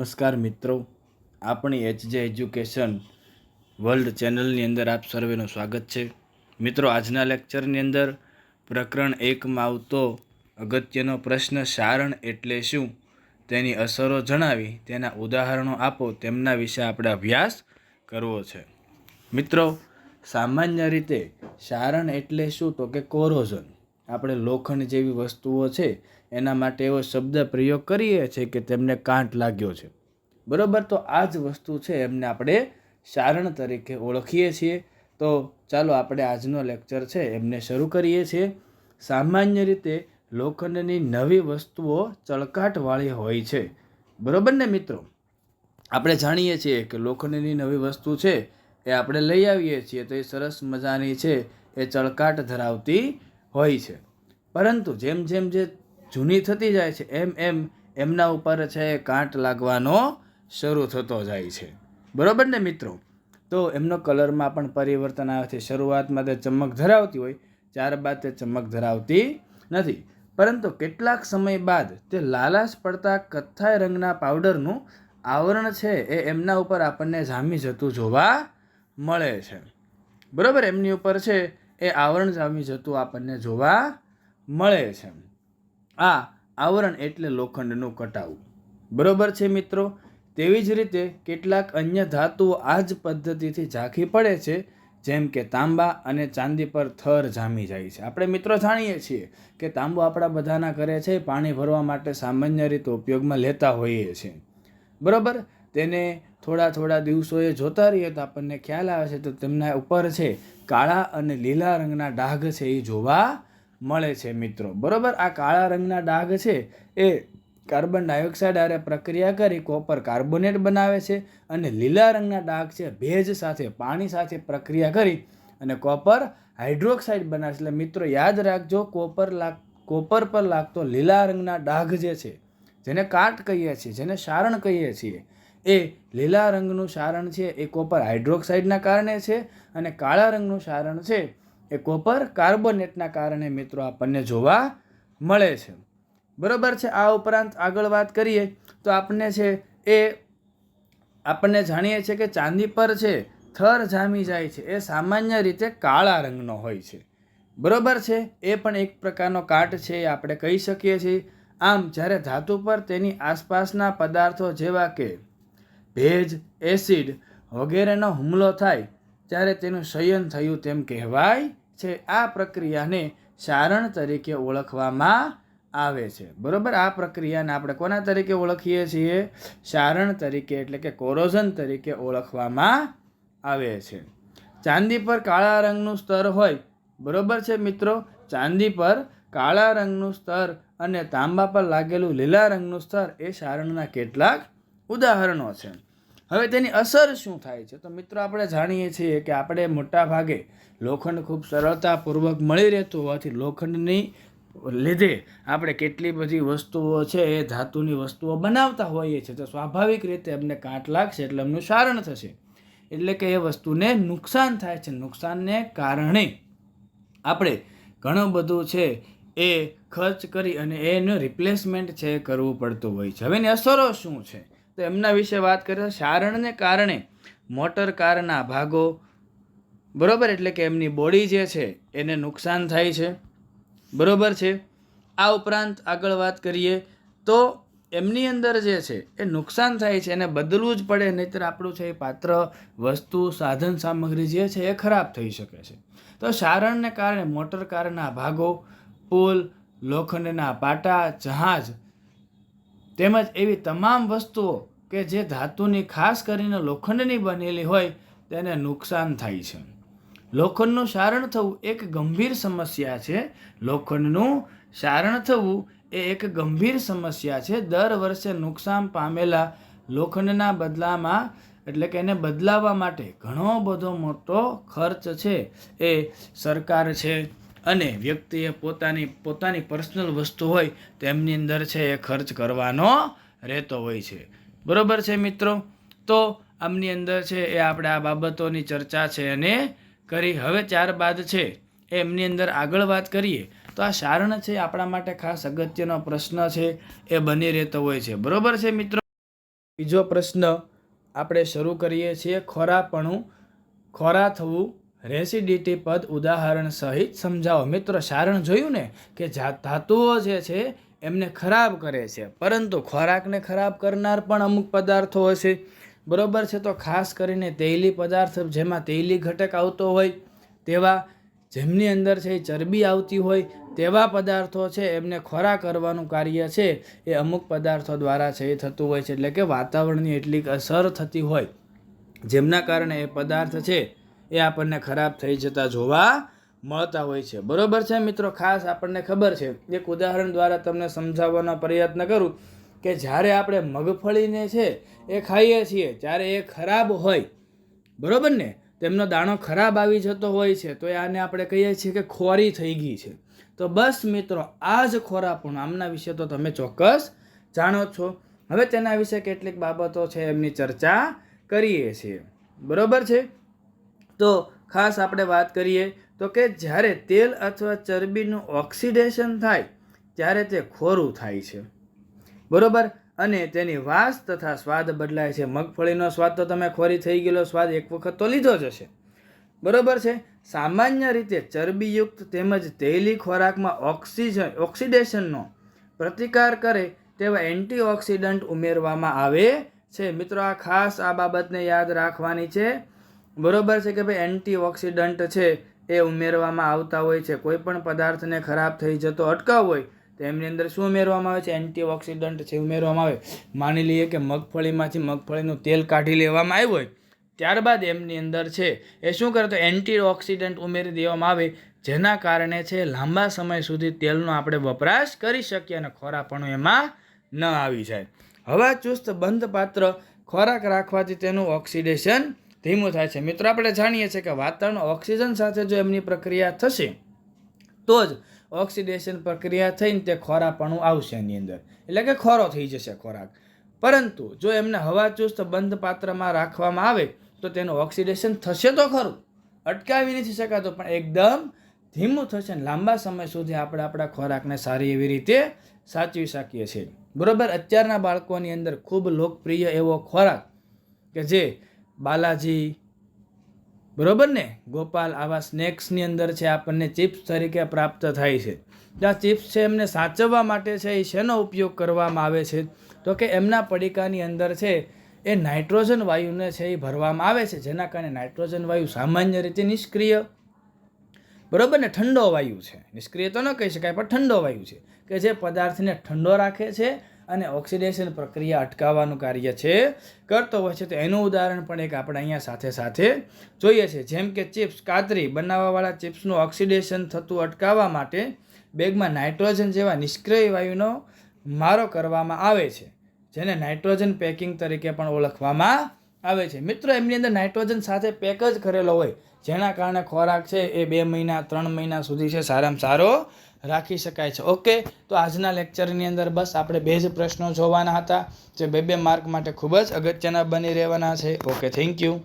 નમસ્કાર મિત્રો, આપણી એચજે એજ્યુકેશન વર્લ્ડ ચેનલની અંદર આપ સર્વેનું સ્વાગત છે. મિત્રો, આજના લેક્ચરની અંદર પ્રકરણ 1માં આવતો અગત્યનો પ્રશ્ન સારણ એટલે શું, તેની અસરો જણાવી, તેના ઉદાહરણો આપો, તેમના વિશે આપણે અભ્યાસ કરવો છે. મિત્રો, સામાન્ય રીતે સારણ એટલે શું તો કે કોરોઝન. આપણે લોખંડ જેવી વસ્તુઓ છે એના માટે એવો શબ્દ પ્રયોગ કરીએ છીએ કે તેમને કાંટ લાગ્યો છે, બરાબર. તો આ જ વસ્તુ છે એમને આપણે સારણ તરીકે ઓળખીએ છીએ. તો ચાલો આપણે આજનો લેક્ચર છે એમને શરૂ કરીએ છીએ. સામાન્ય રીતે લોખંડની નવી વસ્તુઓ ચળકાટવાળી હોય છે, બરાબર ને મિત્રો. આપણે જાણીએ છીએ કે લોખંડની નવી વસ્તુ છે એ આપણે લઈ આવીએ છીએ તો એ સરસ મજાની છે, એ ચળકાટ ધરાવતી હોય છે. પરંતુ જેમ જેમ જે જૂની થતી જાય છે એમ એમ એમના ઉપર છે કાંટ લાગવાનો શરૂ થતો જાય છે, બરાબર ને મિત્રો. તો એમનો કલરમાં પણ પરિવર્તન આવે છે. શરૂઆતમાં તે ચમક ધરાવતી હોય, ત્યારબાદ તે ચમક ધરાવતી નથી. પરંતુ કેટલાક સમય બાદ તે લાલાશ પડતા કથ્થાઈ રંગના પાવડરનું આવરણ છે એ એમના ઉપર આપણને જામી જતું જોવા મળે છે, બરાબર. એમની ઉપર છે એ આવરણ જામી જતું આપણને જોવા મળે છે. આ આવરણ એટલે લોખંડનું કટાવું, બરાબર છે મિત્રો. તેવી જ રીતે કેટલાક અન્ય ધાતુઓ આ જ પદ્ધતિથી ઝાંખી પડે છે, જેમ કે તાંબા અને ચાંદી પર થર જામી જાય છે. આપણે મિત્રો જાણીએ છીએ કે તાંબુ આપણા બધાના ઘરે છે પાણી ભરવા માટે સામાન્ય રીતે ઉપયોગમાં લેતા હોઈએ છીએ, બરાબર. તેને થોડા દિવસોએ જોતા રહીએ તો આપણને ખ્યાલ આવે છે તો તેમના ઉપર છે કાળા અને લીલા રંગના ડાઘ છે એ જોવા મળે છે મિત્રો, બરાબર. આ કાળા રંગના ડાઘ છે એ કાર્બન ડાયોક્સાઇડ હારે પ્રક્રિયા કરી કોપર કાર્બોનેટ બનાવે છે, અને લીલા રંગના ડાઘ છે ભેજ સાથે પાણી સાથે પ્રક્રિયા કરી અને કોપર હાઇડ્રોક્સાઇડ બનાવે છે. એટલે મિત્રો યાદ રાખજો, કોપર પર લાગતો લીલા રંગના ડાઘ જે છે, જેને કાટ કહીએ છીએ, જેને સારણ કહીએ છીએ, એ લીલા રંગનું સારણ છે એ કોપર હાઇડ્રોક્સાઇડના કારણે છે, અને કાળા રંગનું સારણ છે એ કોપર કાર્બોનેટના કારણે મિત્રો આપણને જોવા મળે છે, બરાબર છે. આ ઉપરાંત આગળ વાત કરીએ તો આપણને જાણીએ છીએ કે ચાંદી પર છે થર જામી જાય છે એ સામાન્ય રીતે કાળા રંગનો હોય છે, બરાબર છે. એ પણ એક પ્રકારનો કાટ છે એ આપણે કહી શકીએ છીએ. આમ જ્યારે ધાતુ પર તેની આસપાસના પદાર્થો જેવા કે ભેજ, એસિડ વગેરેનો હુમલો થાય ત્યારે તેનું ક્ષયન થયું તેમ કહેવાય છે. આ પ્રક્રિયાને સારણ તરીકે ઓળખવામાં આવે છે, બરાબર. આ પ્રક્રિયાને આપણે કોના તરીકે ઓળખીએ છીએ? સારણ તરીકે, એટલે કે કોરોઝન તરીકે ઓળખવામાં આવે છે. ચાંદી પર કાળા રંગનું સ્તર હોય, બરાબર છે મિત્રો. ચાંદી પર કાળા રંગનું સ્તર અને તાંબા પર લાગેલું લીલા રંગનું સ્તર એ સારણના કેટલાક ઉદાહરણો છે. હવે તેની અસર શું થાય છે? તો મિત્રો આપણે જાણીએ છીએ કે આપણે મોટા ભાગે લોખંડ ખૂબ સરળતાપૂર્વક મળી રહેતું હોવાથી લોખંડની લીધે આપણે કેટલી બધી વસ્તુઓ છે એ ધાતુની વસ્તુઓ બનાવતા હોઈએ છીએ, તો સ્વાભાવિક રીતે એમને કાંટ લાગશે એટલે એમનું સારણ થશે, એટલે કે એ વસ્તુને નુકસાન થાય છે. નુકસાનને કારણે આપણે ઘણું બધું છે એ ખર્ચ કરી અને એનું રિપ્લેસમેન્ટ છે એ કરવું પડતું હોય છે. હવે એની અસરો શું છે તો એમના વિશે વાત કરીએ. સારણને કારણે મોટર કારના ભાગો, બરાબર, એટલે કે એમની બોડી જે છે એને નુકસાન થાય છે, બરાબર છે. આ ઉપરાંત આગળ વાત કરીએ તો એમની અંદર જે છે એ નુકસાન થાય છે, એને બદલવું જ પડે, નહીંતર આપણું છે એ પાત્ર, વસ્તુ, સાધન સામગ્રી જે છે એ ખરાબ થઈ શકે છે. તો સારણને કારણે મોટર કારના ભાગો, પુલ, લોખંડના પાટા, જહાજ તેમજ એવી તમામ વસ્તુઓ કે જે ધાતુની, ખાસ કરીને લોખંડની બનેલી હોય તેને નુકસાન થાય છે. લોખંડનું સારણ થવું એક ગંભીર સમસ્યા છે. લોખંડનું સારણ થવું એ એક ગંભીર સમસ્યા છે. દર વર્ષે નુકસાન પામેલા લોખંડના બદલામાં, એટલે કે એને બદલાવવા માટે ઘણો બધો મોટો ખર્ચ છે એ સરકાર છે અને વ્યક્તિએ પોતાની પર્સનલ વસ્તુ હોય તેમની અંદર છે એ ખર્ચ કરવાનો રહેતો હોય છે, બરાબર છે મિત્રો. તો આમની અંદર છે એ આપણે આ બાબતોની ચર્ચા છે અને કરી. હવે ત્યારબાદ છે એમની અંદર આગળ વાત કરીએ તો આ સારણ છે આપણા માટે ખાસ અગત્યનો પ્રશ્ન છે એ બની રહેતો હોય છે, બરાબર છે મિત્રો. બીજો પ્રશ્ન આપણે શરૂ કરીએ છીએ. ખોરાપણું, ખોરા થવું, રેસિડિટી પદ ઉદાહરણ સહિત સમજાવો. મિત્રો, સારણ જોયું ને કે ધાતુઓ જે છે એમને ખરાબ કરે છે, પરંતુ ખોરાકને ખરાબ કરનાર પણ અમુક પદાર્થો હશે. બરોબર છે. તો ખાસ કરીને તૈલી પદાર્થ, જેમાં તૈલી ઘટક આવતો હોય તેવા, જેમની અંદર છે ચરબી આવતી હોય તેવા પદાર્થો છે, એમને ખોરાક કરવાનું કાર્ય છે એ અમુક પદાર્થો દ્વારા છે એ થતું હોય છે. એટલે કે વાતાવરણની એટલી અસર થતી હોય જેમના કારણે એ પદાર્થ છે એ આપણને ખરાબ થઈ જતા જોવા મળતા હોય છે. બરોબર છે મિત્રો. ખાસ આપણને ખબર છે, એક ઉદાહરણ દ્વારા તમને સમજાવવાનો પ્રયત્ન કરું કે જ્યારે આપણે મગફળીને છે એ ખાઈએ છીએ ત્યારે એ ખરાબ હોય, બરોબર ને, તેમનો દાણો ખરાબ આવી જતો હોય છે, તો આને આપણે કહીએ છીએ કે ખોરી થઈ ગઈ છે. તો બસ મિત્રો, આ જ ખોરાપણું, આમના વિશે તો તમે ચોક્કસ જાણો છો. હવે તેના વિશે કેટલીક બાબતો છે એમની ચર્ચા કરીએ છીએ. બરોબર છે. તો ખાસ આપણે વાત કરીએ તો કે જ્યારે તેલ અથવા ચરબીનું ઓક્સિડેશન થાય ત્યારે તે ખોરું થાય છે. બરોબર. અને તેની વાસ તથા સ્વાદ બદલાય છે. મગફળીનો સ્વાદ તો તમે ખોરી થઈ ગયેલો સ્વાદ એક વખત તો લીધો જ હશે. બરોબર છે. સામાન્ય રીતે ચરબીયુક્ત તેમજ તૈલી ખોરાકમાં ઓક્સિડેશનનો પ્રતિકાર કરે તેવા એન્ટીઓક્સિડન્ટ ઉમેરવામાં આવે છે. મિત્રો, આ ખાસ આ બાબતને યાદ રાખવાની છે. બરોબર છે કે ભાઈ એન્ટીઓક્સિડન્ટ છે એ ઉમેરવામાં આવતા હોય છે. કોઈ પણ પદાર્થને ખરાબ થઈ જતો અટકાવ હોય તો એમની અંદર શું ઉમેરવામાં આવે છે? એન્ટીઓક્સિડન્ટ છે ઉમેરવામાં આવે. માની લઈએ કે મગફળીમાંથી મગફળીનું તેલ કાઢી લેવામાં આવ્યું હોય, ત્યારબાદ એમની અંદર છે એ શું કરે તો એન્ટીઓક્સિડન્ટ ઉમેરી દેવામાં આવે, જેના કારણે છે લાંબા સમય સુધી તેલનો આપણે વપરાશ કરી શકીએ અને ખોરાપણું એમાં ન આવી જાય. હવા ચુસ્ત બંધ પાત્ર ખોરાક રાખવાથી તેનું ઓક્સિડેશન ધીમું થાય છે. મિત્રો, આપણે જાણીએ છીએ કે વાતાવરણ ઓક્સિજન સાથે જો એમની પ્રક્રિયા થશે તો જ ઓક્સિડેશન પ્રક્રિયા થઈને તે ખોરાપણું આવશે એની અંદર, એટલે કે ખોરો થઈ જશે ખોરાક. પરંતુ જો એમને હવાચુસ્ત બંધ પાત્રમાં રાખવામાં આવે તો તેનું ઓક્સિડેશન થશે તો ખરું, અટકાવી નથી શકાતું, પણ એકદમ ધીમું થશે ને લાંબા સમય સુધી આપણે આપણા ખોરાકને સારી એવી રીતે સાચવી શકીએ છીએ. બરોબર. અત્યારના બાળકોની અંદર ખૂબ લોકપ્રિય એવો ખોરાક કે જે બાલાજી, બરોબર ને, ગોપાલ, આવા સ્નેક્સની અંદર છે આપણને ચિપ્સ તરીકે પ્રાપ્ત થાય છે. આ ચિપ્સ છે એમને સાચવવા માટે છે એ શેનો ઉપયોગ કરવામાં આવે છે તો કે એમના પડીકાની અંદર છે એ નાઇટ્રોજન વાયુને છે એ ભરવામાં આવે છે, જેના કારણે નાઇટ્રોજન વાયુ સામાન્ય રીતે નિષ્ક્રિય, બરોબર ને, ઠંડો વાયુ છે. નિષ્ક્રિય તો ન કહી શકાય, પણ ઠંડો વાયુ છે કે જે પદાર્થને ઠંડો રાખે છે અને ઓક્સિડેશન પ્રક્રિયા અટકાવવાનું કાર્ય છે કરતો હોય છે. તો એનું ઉદાહરણ પણ એક આપણે અહીંયા સાથે સાથે જોઈએ છે. જેમ કે ચિપ્સ, કાતરી બનાવવાવાળા ચિપ્સનું ઓક્સિડેશન થતું અટકાવવા માટે બેગમાં નાઇટ્રોજન જેવા નિષ્ક્રિય વાયુનો મારો કરવામાં આવે છે, જેને નાઇટ્રોજન પેકિંગ તરીકે પણ ઓળખવામાં આવે છે. મિત્રો, એમની અંદર નાઇટ્રોજન સાથે પેક જ કરેલો હોય, જેના કારણે ખોરાક છે એ 2 મહિના 3 મહિના સુધી છે સારામાં સારો રાખી શકાય છે. ઓકે. તો આજના લેક્ચરની અંદર બસ આપણે 2 જ પ્રશ્નો જોવાના હતા, જે 2 માર્ક માટે ખૂબ જ અગત્યના બની રહેવાના છે. Okay, thank you.